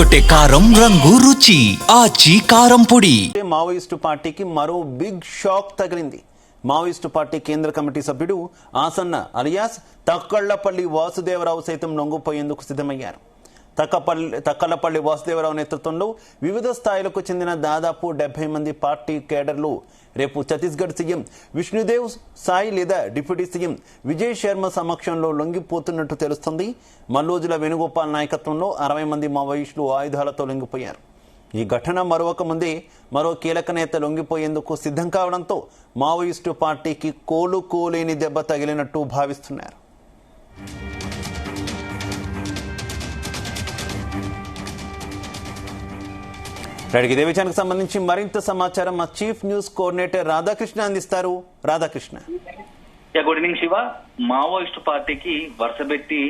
అదరగొట్టే కారం రంగు రుచి ఆచి కారం పొడి. మావోయిస్టు పార్టీకి మరో బిగ్ షాక్ తగిలింది. మావోయిస్టు పార్టీ కేంద్ర కమిటీ సభ్యుడు ఆసన్న అలియాస్ తక్కళ్లపల్లి వాసుదేవరావు సైతం లొంగిపోయేందుకు సిద్ధమయ్యారు. తక్కళ్లపల్లి వాసుదేవరావు నేతృత్వంలో వివిధ స్థాయిలకు చెందిన దాదాపు 70 మంది పార్టీ కేడర్లు రేపు ఛత్తీస్గఢ్ సీఎం విష్ణుదేవ్ సాయి లేదా డిప్యూటీ సీఎం విజయ్ శర్మ సమక్షంలో లొంగిపోతున్నట్టు తెలుస్తుంది. మల్లోజుల వేణుగోపాల్ నాయకత్వంలో 60 మంది మావోయిస్టులు ఆయుధాలతో లొంగిపోయారు. ఈ ఘటన మరొక ముందే మరో కీలక నేత లొంగిపోయేందుకు సిద్ధం కావడంతో మావోయిస్టు పార్టీకి కోలుకోలేని దెబ్బ తగిలినట్టు భావిస్తున్నారు. ఇదే విషయానికి సంబంధించి మరింత సమాచారం మా చీఫ్ న్యూస్ కోఆర్డినేటర్ రాధాకృష్ణ అందిస్తారు. Radhakrishna. Good evening Shiva. Maoist పార్టీకి వరుసపెట్టి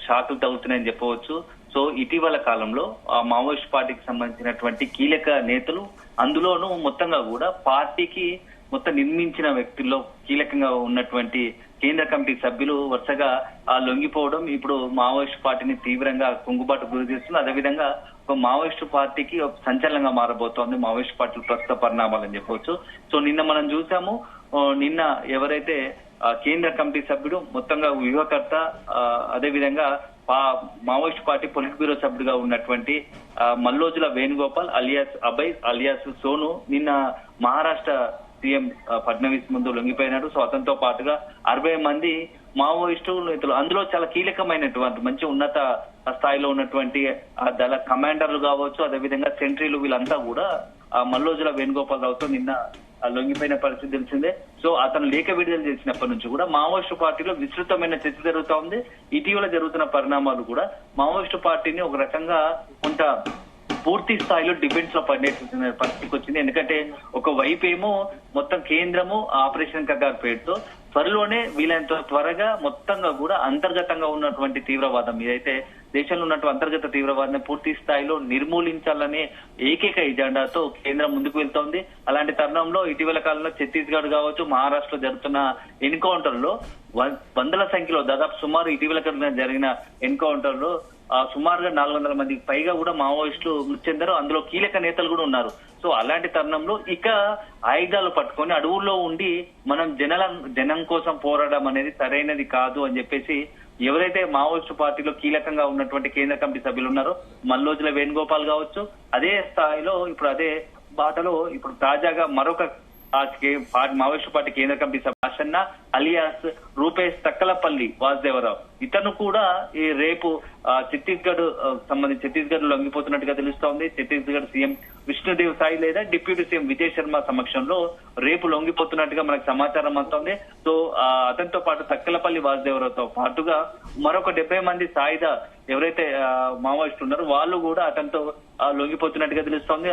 షాకులు తగ్గుతున్నాయని చెప్పవచ్చు. సో ఇటీవల కాలంలో ఆ మావోయిస్టు పార్టీకి సంబంధించినటువంటి కీలక నేతలు, అందులోనూ మొత్తంగా కూడా పార్టీకి మొత్తం నిర్మించిన వ్యక్తుల్లో కీలకంగా ఉన్నటువంటి కేంద్ర కమిటీ సభ్యులు వరుసగా లొంగిపోవడం ఇప్పుడు మావోయిస్టు పార్టీని తీవ్రంగా కుంగుబాటు గురి చేస్తుంది. అదేవిధంగా ఒక మావోయిస్టు పార్టీకి ఒక సంచలనంగా మారబోతోంది మావోయిస్టు పార్టీ ప్రస్తుత పరిణామాలని చెప్పవచ్చు. సో నిన్న మనం చూసాము, నిన్న ఎవరైతే కేంద్ర కమిటీ సభ్యుడు మొత్తంగా వ్యూహకర్త, అదేవిధంగా మావోయిస్టు పార్టీ పొలిట్ బ్యూరో సభ్యుడిగా ఉన్నటువంటి మల్లోజుల వేణుగోపాల్ అలియాస్ అభయ్ అలియాస్ సోను నిన్న మహారాష్ట్ర సీఎం ఫడ్నవీస్ ముందు లొంగిపోయినాడు. సో అతనితో పాటుగా 60 మంది మావోయిస్టు నేతలు, అందులో చాలా కీలకమైనటువంటి మంచి ఉన్నత స్థాయిలో ఉన్నటువంటి దళ కమాండర్లు కావచ్చు, అదేవిధంగా సెంట్రీలు, వీళ్ళంతా కూడా మల్లోజుల వేణుగోపాల్ రావుతో నిన్న లొంగిపోయిన పరిస్థితి తెలిసిందే. సో అతను లేఖ విడుదల చేసినప్పటి నుంచి కూడా మావోయిస్టు పార్టీలో విస్తృతమైన చర్చ జరుగుతూ ఉంది. ఇటీవల జరుగుతున్న పరిణామాలు కూడా మావోయిస్టు పార్టీని ఒక రకంగా కొంత పూర్తి స్థాయిలో డిఫెన్స్ లో పనిచేస్తున్న పరిస్థితికి వచ్చింది. ఎందుకంటే ఒక వైపు ఏమో మొత్తం కేంద్రము ఆపరేషన్ కగార్ పేరుతో త్వరలోనే వీలైనంత త్వరగా మొత్తంగా కూడా అంతర్గతంగా ఉన్నటువంటి తీవ్రవాదం, ఏదైతే దేశంలో ఉన్నటువంటి అంతర్గత తీవ్రవాదాన్ని పూర్తి స్థాయిలో నిర్మూలించాలనే ఏకైక ఎజెండాతో కేంద్రం ముందుకు వెళ్తోంది. అలాంటి తరుణంలో ఇటీవల కాలంలో ఛత్తీస్గఢ్ కావచ్చు, మహారాష్ట్రలో జరుగుతున్న ఎన్కౌంటర్ లో వందల సంఖ్యలో దాదాపు సుమారు ఇటీవల జరిగిన ఎన్కౌంటర్ లో సుమారుగా 400 మందికి పైగా కూడా మావోయిస్టులు మృతి చెందారు. అందులో కీలక నేతలు కూడా ఉన్నారు. సో అలాంటి తరుణంలో ఇక ఆయుధాలు పట్టుకొని అడవుల్లో ఉండి మనం జనం కోసం పోరాడడం అనేది సరైనది కాదు అని చెప్పేసి ఎవరైతే మావోయిస్టు పార్టీలో కీలకంగా ఉన్నటువంటి కేంద్ర కమిటీ సభ్యులు ఉన్నారో మల్లోజుల వేణుగోపాల్ కావచ్చు, అదే స్థాయిలో ఇప్పుడు అదే బాటలో ఇప్పుడు తాజాగా మరొక మావోయిస్టు పార్టీ కేంద్ర కమిటీ సభ్యులు ఆసన్న అలియాస్ రూపేష్ తక్కలపల్లి వాసుదేవరావు, ఇతను కూడా ఈ రేపు ఛత్తీస్గఢ్ లొంగిపోతున్నట్టుగా తెలుస్తోంది. ఛత్తీస్గఢ్ సీఎం విష్ణుదేవ్ సాయి లేదా డిప్యూటీ సీఎం విజయ్ శర్మ సమక్షంలో రేపు లొంగిపోతున్నట్టుగా మనకు సమాచారం అందుతోంది. సో అతనితో పాటు తక్కలపల్లి వాసుదేవరావుతో పాటుగా మరొక 70 మంది సాయుధ ఎవరైతే మావోయిస్టులు ఉన్నారో వాళ్ళు కూడా అతనితో లొంగిపోతున్నట్టుగా తెలుస్తోంది.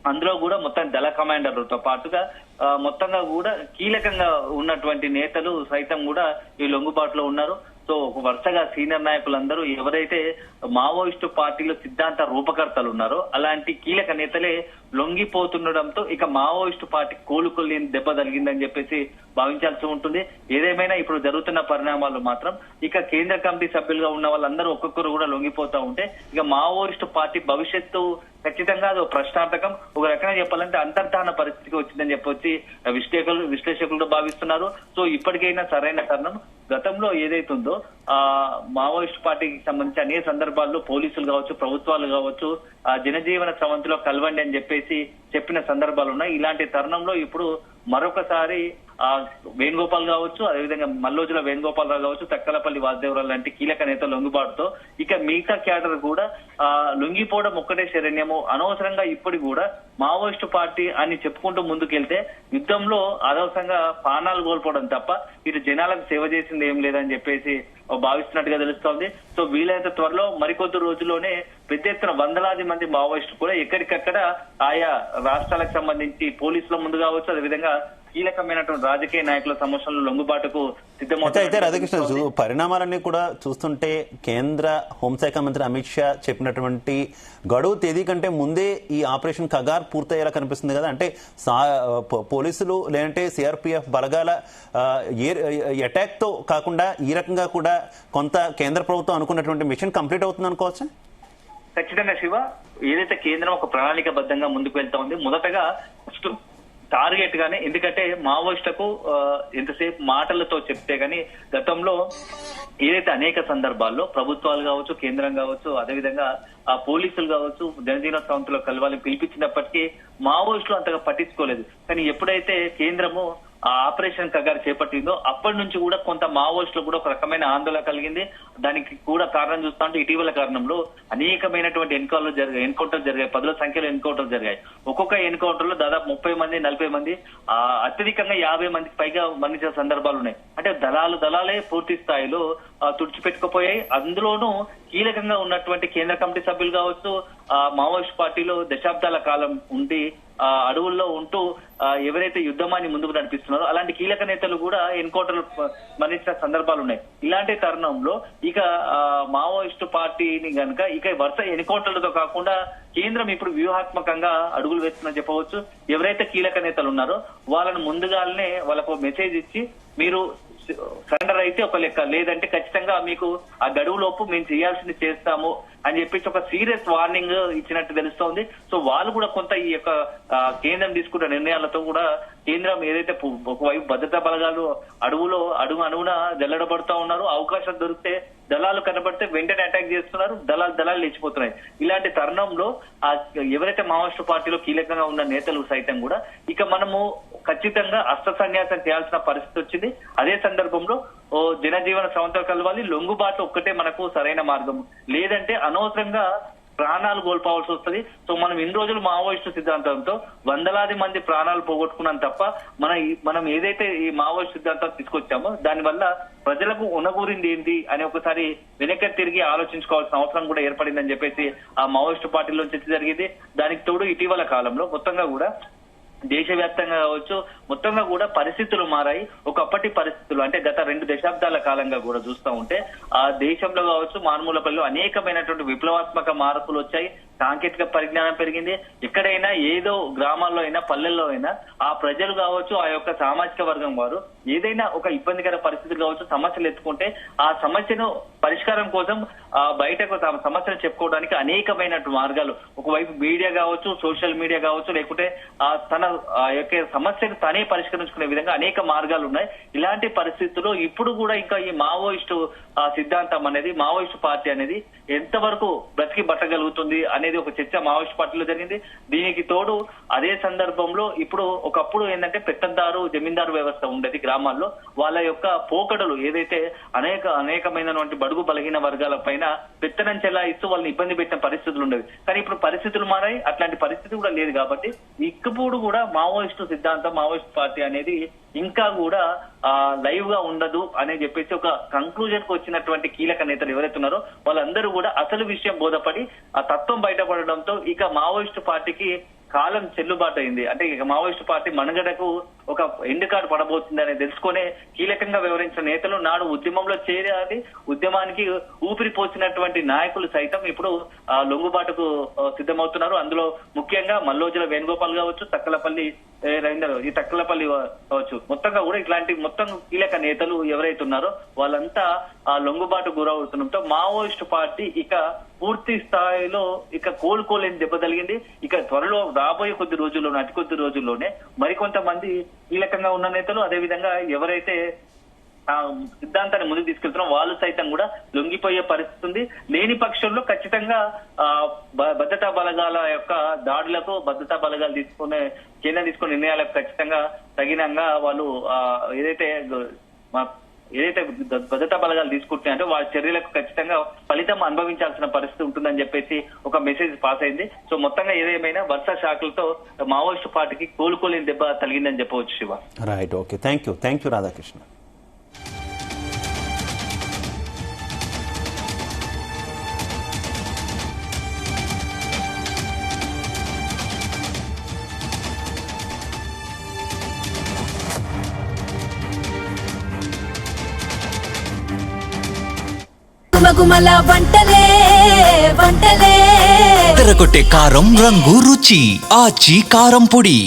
అందులో కూడా మొత్తం దళ కమాండర్లతో పాటుగా మొత్తంగా కూడా కీలకంగా ఉన్నటువంటి నేతలు సైతం కూడా ఈ లొంగుబాటులో ఉన్నారు. సో వరుసగా సీనియర్ నాయకులందరూ ఎవరైతే మావోయిస్టు పార్టీలో సిద్ధాంత రూపకర్తలు ఉన్నారో అలాంటి కీలక నేతలే లొంగిపోతుండడంతో ఇక మావోయిస్టు పార్టీ కోలుకోలేని దెబ్బ తగిలిందని చెప్పేసి భావించాల్సి ఉంటుంది. ఏదేమైనా ఇప్పుడు జరుగుతున్న పరిణామాలు మాత్రం ఇక కేంద్ర కమిటీ సభ్యులుగా ఉన్న వాళ్ళందరూ ఒక్కొక్కరు కూడా లొంగిపోతా ఉంటే ఇక మావోయిస్టు పార్టీ భవిష్యత్తు ఖచ్చితంగా అది ప్రశ్నార్థకం, ఒక రకంగా చెప్పాలంటే అంతర్ధాన పరిస్థితికి వచ్చిందని చెప్పొచ్చి విశ్లేషకులు భావిస్తున్నారు. సో ఇప్పటికైనా సరైన కారణం గతంలో ఏదైతుందో మావోయిస్టు పార్టీకి సంబంధించి అనేక సందర్భాల్లో పోలీసులు కావచ్చు, ప్రభుత్వాలు కావచ్చు జనజీవన స్రవంతిలో కలవండి అని చెప్పేసి చెప్పిన సందర్భాలు ఉన్నాయి. ఇలాంటి తరుణంలో ఇప్పుడు మరొకసారి వేణుగోపాల్ కావచ్చు, అదేవిధంగా మల్లోజుల వేణుగోపాలరావు కావచ్చు, తక్కలపల్లి వాసుదేవరావు లాంటి కీలక నేతలు లొంగుబాటుతో ఇక మిగతా క్యాడర్ కూడా లొంగిపోవడం ఒక్కటే శరణ్యము, అనవసరంగా ఇప్పుడు కూడా మావోయిస్టు పార్టీ అని చెప్పుకుంటూ ముందుకెళ్తే యుద్ధంలో అనవసరంగా ప్రాణాలు కోల్పోవడం తప్ప ఇటు జనాలకు సేవ చేసింది ఏం లేదని చెప్పేసి భావిస్తున్నట్టుగా తెలుస్తోంది. సో వీలైనంత త్వరలో మరికొద్ది రోజుల్లోనే పెద్ద ఎత్తున వందలాది మంది మావోయిస్టులు కూడా ఎక్కడికక్కడ ఆయా రాష్ట్రాలకు సంబంధించి పోలీసుల ముందు కావచ్చు, అదేవిధంగా కీలకమైనటువంటి రాజకీయ నాయకుల సమస్యలు లొంగుబాటుకు సిద్ధమవుతాయి. రాధాకృష్ణ, పరిణామాలన్నీ కూడా చూస్తుంటే కేంద్ర హోంశాఖ మంత్రి అమిత్ షా చెప్పినటువంటి గడువు తేదీ కంటే ముందే ఈ ఆపరేషన్ కగార్ పూర్తయ్యేలా కనిపిస్తుంది కదా. అంటే పోలీసులు లేదంటే సిఆర్పిఎఫ్ బలగాల అటాక్ తో కాకుండా ఈ రకంగా కూడా కొంత కేంద్ర ప్రభుత్వం అనుకున్నటువంటి మిషన్ కంప్లీట్ అవుతుంది అనుకోవచ్చా? ఖచ్చితంగా శివ, ఏదైతే కేంద్రం ఒక ప్రణాళికబద్ధంగా ముందుకు వెళ్తా ఉంది, మొదటగా ఫస్ట్ టార్గెట్ గానే, ఎందుకంటే మావోయిస్టులకు ఎంతసేపు మాటలతో చెప్తే గానీ గతంలో ఏదైతే అనేక సందర్భాల్లో ప్రభుత్వాలు కావచ్చు, కేంద్రం కావచ్చు, అదేవిధంగా ఆ పోలీసులు కావచ్చు, జనజీవన సంస్థలో కలవాలని పిలిపించినప్పటికీ మావోయిస్టులు అంతగా పట్టించుకోలేదు. కానీ ఎప్పుడైతే కేంద్రము ఆ ఆపరేషన్ కగారు చేపట్టిందో అప్పటి నుంచి కూడా కొంత మావోయిస్టులు కూడా ఒక రకమైన ఆందోళన కలిగింది. దానికి కూడా కారణం చూస్తా ఉంటే ఇటీవల కారణంలో అనేకమైనటువంటి ఎన్కౌంటర్ జరిగాయి, పదుల సంఖ్యలో ఎన్కౌంటర్ జరిగాయి. ఒక్కొక్క ఎన్కౌంటర్ లో దాదాపు 30 మంది 40 మంది, అత్యధికంగా 50 మందికి పైగా మరణించిన సందర్భాలు ఉన్నాయి. అంటే దళాలే పూర్తి స్థాయిలో తుడిచిపెట్టుకుపోయాయి. అందులోనూ కీలకంగా ఉన్నటువంటి కేంద్ర కమిటీ సభ్యులు కావచ్చు, మావోయిస్ట్ పార్టీలో దశాబ్దాల కాలం ఉండి అడవుల్లో ఉంటూ ఎవరైతే యుద్ధమాన్ని ముందుకు నడిపిస్తున్నారో అలాంటి కీలక నేతలు కూడా ఎన్కౌంటర్లు మరణించిన సందర్భాలు ఉన్నాయి. ఇలాంటి తరుణంలో ఇక మావోయిస్టు పార్టీని గనుక ఇక వరుస ఎన్కౌంటర్లతో కాకుండా కేంద్రం ఇప్పుడు వ్యూహాత్మకంగా అడుగులు వేస్తుందని చెప్పవచ్చు. ఎవరైతే కీలక నేతలు ఉన్నారో వాళ్ళను ముందుగానే వాళ్ళకు మెసేజ్ ఇచ్చి మీరు సరెండర్ అయితే ఒక లెక్క, లేదంటే ఖచ్చితంగా మీకు ఆ గడువు లోపు మేము చేయాల్సింది చేస్తాము అని చెప్పేసి ఒక సీరియస్ వార్నింగ్ ఇచ్చినట్టు తెలుస్తోంది. సో వాళ్ళు కూడా కొంత ఈ యొక్క కేంద్రం తీసుకున్న నిర్ణయాలతో కూడా కేంద్రం ఏదైతే ఒకవైపు భద్రతా బలగాలు అడుగులో అడుగున జల్లడబడుతూ ఉన్నారు, అవకాశం దొరికితే దళాలు కనబడితే వెంటనే అటాక్ చేస్తున్నారు, దళాలు లేచిపోతున్నాయి. ఇలాంటి తరుణంలో ఎవరైతే మావోయిస్టు పార్టీలో కీలకంగా ఉన్న నేతలు సైతం కూడా ఇక మనము ఖచ్చితంగా అస్త్ర సన్యాసం చేయాల్సిన పరిస్థితి వచ్చింది. అదే సందర్భంలో జనజీవన సంస్థలు కలవాలి, లొంగుబాటు ఒక్కటే మనకు సరైన మార్గం, లేదంటే అనవసరంగా ప్రాణాలు కోల్పోవాల్సి వస్తుంది. సో మనం ఇన్ని రోజులు మావోయిస్టు సిద్ధాంతంతో వందలాది మంది ప్రాణాలు పోగొట్టుకున్నాం తప్ప మనం ఏదైతే ఈ మావోయిస్టు సిద్ధాంతం తీసుకొచ్చామో దానివల్ల ప్రజలకు ఉనగూరింది ఏంటి అని ఒకసారి వెనక్కి తిరిగి ఆలోచించుకోవాల్సిన అవసరం కూడా ఏర్పడిందని చెప్పేసి ఆ మావోయిస్టు పార్టీలో చర్చ జరిగింది. దానికి తోడు ఇటీవల కాలంలో మొత్తంగా కూడా దేశవ్యాప్తంగా కావచ్చు మొత్తంగా కూడా పరిస్థితులు మారాయి. ఒకప్పటి పరిస్థితులు అంటే గత 2 దశాబ్దాల కాలంగా కూడా చూస్తూ ఉంటే ఆ దేశంలో కావచ్చు మారుమూలపల్లిలో అనేకమైనటువంటి విప్లవాత్మక మార్పులు వచ్చాయి, సాంకేతిక పరిజ్ఞానం పెరిగింది. ఎక్కడైనా ఏదో గ్రామాల్లో అయినా పల్లెల్లో అయినా ఆ ప్రజలు కావచ్చు, ఆ యొక్క సామాజిక వర్గం వారు ఏదైనా ఒక ఇబ్బందికర పరిస్థితులు కావచ్చు, సమస్యలు ఎత్తుకుంటే ఆ సమస్యను పరిష్కారం కోసం బయటకు సమస్యలు చెప్పుకోవడానికి అనేకమైన మార్గాలు, ఒకవైపు మీడియా కావచ్చు, సోషల్ మీడియా కావచ్చు, లేకుంటే తన యొక్క సమస్యను తనే పరిష్కరించుకునే విధంగా అనేక మార్గాలు ఉన్నాయి. ఇలాంటి పరిస్థితుల్లో ఇప్పుడు కూడా ఇంకా ఈ మావోయిస్టు సిద్ధాంతం అనేది, మావోయిస్టు పార్టీ అనేది ఎంతవరకు బ్రతికి బట్టగలుగుతుంది అనేది ఒక చర్చ మావోయిస్టు పార్టీలో జరిగింది. దీనికి తోడు అదే సందర్భంలో ఇప్పుడు ఒకప్పుడు ఏంటంటే పెత్తందారు జమీందారు వ్యవస్థ ఉండేది గ్రామాల్లో, వాళ్ళ యొక్క పోకడలు ఏదైతే అనేకమైనటువంటి బడుగు బలహీన వర్గాల పైన పెత్తనం చెలాయిస్తూ వాళ్ళని ఇబ్బంది పెట్టిన పరిస్థితులు ఉండేవి. కానీ ఇప్పుడు పరిస్థితులు మారాయి, అట్లాంటి పరిస్థితి కూడా లేదు. కాబట్టి ఇప్పుడు కూడా మావోయిస్టు సిద్ధాంతం, మావోయిస్టు పార్టీ అనేది ఇంకా కూడా లైవ్ గా ఉండదు అని చెప్పేసి ఒక కంక్లూజన్ కు వచ్చినటువంటి కీలక నేతలు ఎవరైతే ఉన్నారో వాళ్ళందరూ కూడా అసలు విషయం బోధపడి ఆ తత్వం బయటపడడంతో ఇక మావోయిస్టు పార్టీకి కాలం చెల్లుబాటు అయింది. అంటే ఇక మావోయిస్టు పార్టీ మనుగడకు ఒక ఎండ్ కార్డు పడబోతుంది అని తెలుసుకునే కీలకంగా వివరించిన నేతలు నాడు ఉద్యమంలో చేరాలి, ఉద్యమానికి ఊపిరి పోసినటువంటి నాయకులు సైతం ఇప్పుడు లొంగుబాటుకు సిద్ధమవుతున్నారు. అందులో ముఖ్యంగా మల్లోజుల వేణుగోపాల్ కావచ్చు, తక్కలపల్లి రవీందర్, ఈ తక్కలపల్లి కావచ్చు, మొత్తంగా కూడా ఇట్లాంటి మొత్తం కీలక నేతలు ఎవరైతే ఉన్నారో వాళ్ళంతా ఆ లొంగుబాటు గురవుతుండటంతో మావోయిస్టు పార్టీ ఇక పూర్తి స్థాయిలో ఇక కోలుకోలేని దెబ్బ తగిలింది. ఇక త్వరలో రాబోయే అతి కొద్ది రోజుల్లోనే మరికొంతమంది కీలకంగా ఉన్న నేతలు, అదేవిధంగా ఎవరైతే సిద్ధాంతాన్ని ముందుకు తీసుకెళ్తున్నాం వాళ్ళు సైతం కూడా లొంగిపోయే పరిస్థితి ఉంది. లేని పక్షంలో ఖచ్చితంగా భద్రతా బలగాల యొక్క దాడులకు, భద్రతా బలగాలు కేంద్రం తీసుకునే నిర్ణయాలకు ఖచ్చితంగా తగినంగా వాళ్ళు ఏదైతే భద్రతా బలగాలు తీసుకుంటున్నాయంటే వాళ్ళ చర్యలకు ఖచ్చితంగా ఫలితం అనుభవించాల్సిన పరిస్థితి ఉంటుందని చెప్పేసి ఒక మెసేజ్ పాస్ అయింది. సో మొత్తంగా ఏదేమైనా వరుస శాఖలతో మావోయిస్టు పార్టీకి కోలుకోలేని దెబ్బ తగిలిందని చెప్పవచ్చు. Shiva, right, okay, thank you Radhakrishna. గుమగుమల వంటలే తెరకొట్టే కారం రంగు రుచి ఆచి కారం పొడి.